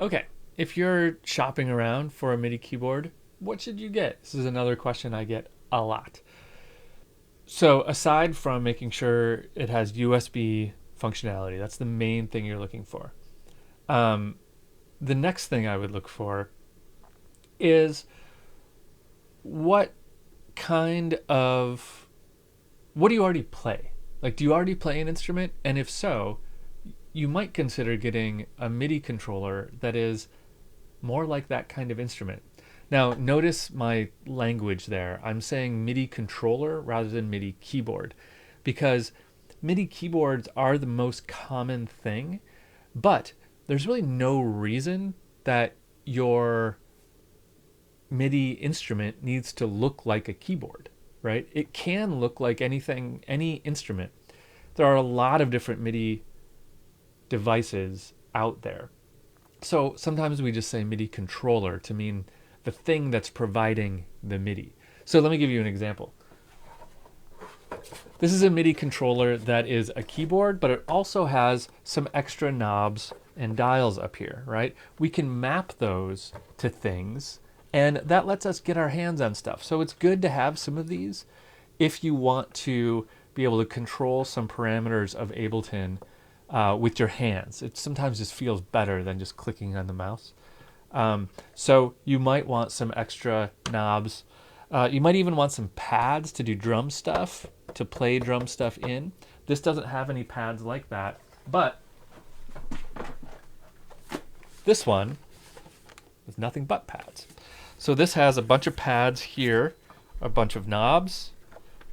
Okay, if you're shopping around for a MIDI keyboard, what should you get? This is another question I get a lot. So, aside from making sure it has USB functionality, that's the main thing you're looking for. Um, the next thing I would look for is what kind of what do you already play? Like, do you already play an instrument? And if so, you might consider getting a MIDI controller that is more like that kind of instrument. Now, notice my language there. I'm saying MIDI controller rather than MIDI keyboard because MIDI keyboards are the most common thing, but there's really no reason that your MIDI instrument needs to look like a keyboard, right? It can look like anything, any instrument. There are a lot of different MIDI devices out there. So sometimes we just say MIDI controller to mean the thing that's providing the MIDI. So let me give you an example. This is a MIDI controller that is a keyboard, but it also has some extra knobs and dials up here, right? We can map those to things, and that lets us get our hands on stuff. So it's good to have some of these if you want to be able to control some parameters of Ableton with your hands. It sometimes just feels better than just clicking on the mouse. So you might want some extra knobs. You might even want some pads to do drum stuff, to play drum stuff in. This doesn't have any pads like that, but this one is nothing but pads. So this has a bunch of pads here, a bunch of knobs,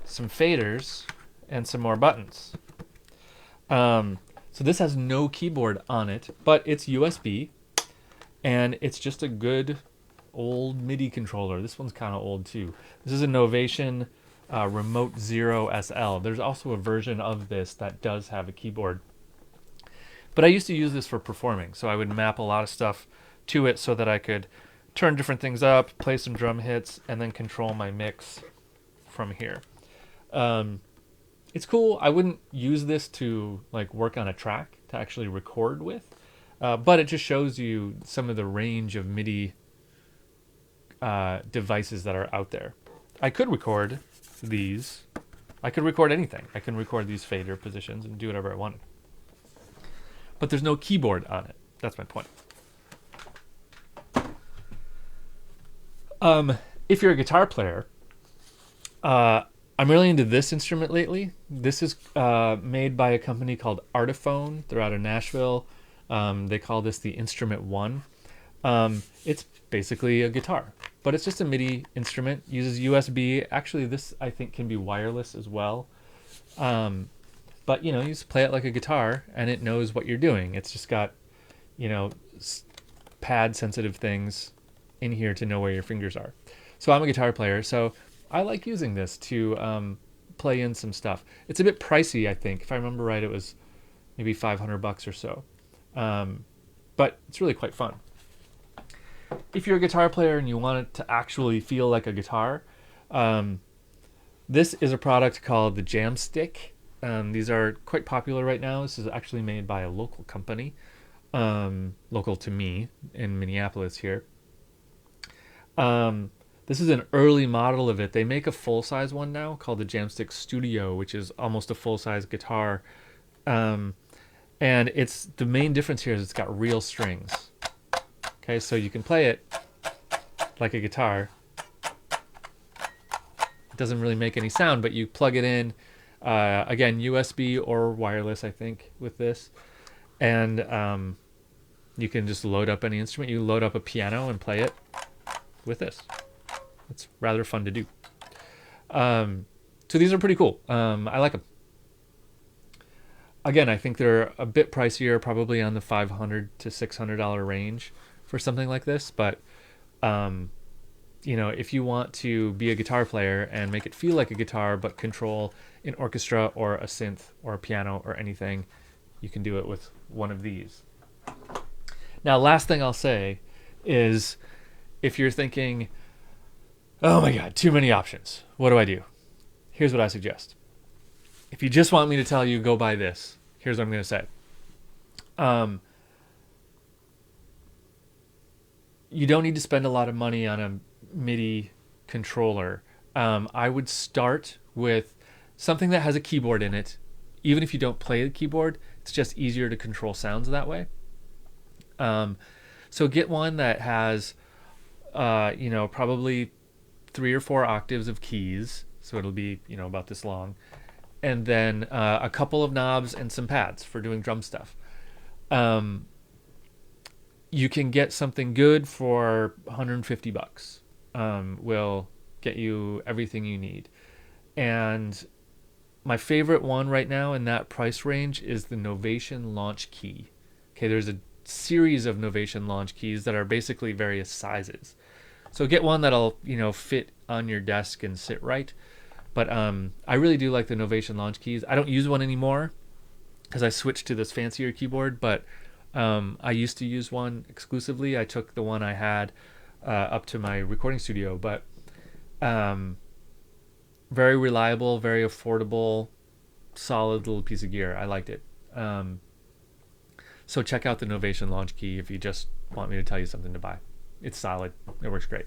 some faders, and some more buttons. So this has no keyboard on it, but it's USB, and it's just a good old MIDI controller. This one's kind of old too. This is a Novation Remote Zero SL. There's also a version of this that does have a keyboard. But I used to use this for performing, so I would map a lot of stuff to it so that I could turn different things up, play some drum hits, and then control my mix from here. It's cool. I wouldn't use this to like work on a track to actually record with, but it just shows you some of the range of MIDI devices that are out there. I could record these. I could record anything. I can record these fader positions and do whatever I wanted. But there's no keyboard on it. That's my point. If you're a guitar player, I'm really into this instrument lately. This is made by a company called Artiphone. They're out of Nashville. They call this the Instrument One. It's basically a guitar, but it's just a MIDI instrument. Uses USB. Actually, this I think can be wireless as well. But you just play it like a guitar, and it knows what you're doing. It's just got, pad-sensitive things in here to know where your fingers are. So I'm a guitar player, so I like using this to play in some stuff. It's a bit pricey, I think. If I remember right, it was maybe $500 or so. But it's really quite fun. If you're a guitar player and you want it to actually feel like a guitar, this is a product called the Jamstick. These are quite popular right now. This is actually made by a local company, local to me in Minneapolis here. This is an early model of it. They make a full-size one now called the Jamstick Studio, which is almost a full-size guitar. And it's the main difference here is it's got real strings. Okay, so you can play it like a guitar. It doesn't really make any sound, but you plug it in. Again, USB or wireless, I think, with this. And you can just load up any instrument. You load up a piano and play it with this. It's rather fun to do. So these are pretty cool. I like them. Again, I think they're a bit pricier, probably on the $500 to $600 range for something like this. But, if you want to be a guitar player and make it feel like a guitar but control an orchestra or a synth or a piano or anything, you can do it with one of these. Now, last thing I'll say is if you're thinking, oh my God, too many options, what do I do? Here's what I suggest. If you just want me to tell you, go buy this, here's what I'm going to say. you don't need to spend a lot of money on a MIDI controller. I would start with something that has a keyboard in it. Even if you don't play the keyboard, it's just easier to control sounds that way. So get one that has, probably 3 or 4 octaves of keys. So it'll be, about this long. And then a couple of knobs and some pads for doing drum stuff. You can get something good for $150. Will get you everything you need. And my favorite one right now in that price range is the Novation Launch Key. Okay, there's a series of Novation Launch Keys that are basically various sizes. So get one that'll, fit on your desk and sit right. But I really do like the Novation Launch Keys. I don't use one anymore because I switched to this fancier keyboard, but I used to use one exclusively. I took the one I had up to my recording studio, but very reliable, very affordable, solid little piece of gear. I liked it. So check out the Novation Launch Key if you just want me to tell you something to buy. It's solid. It works great.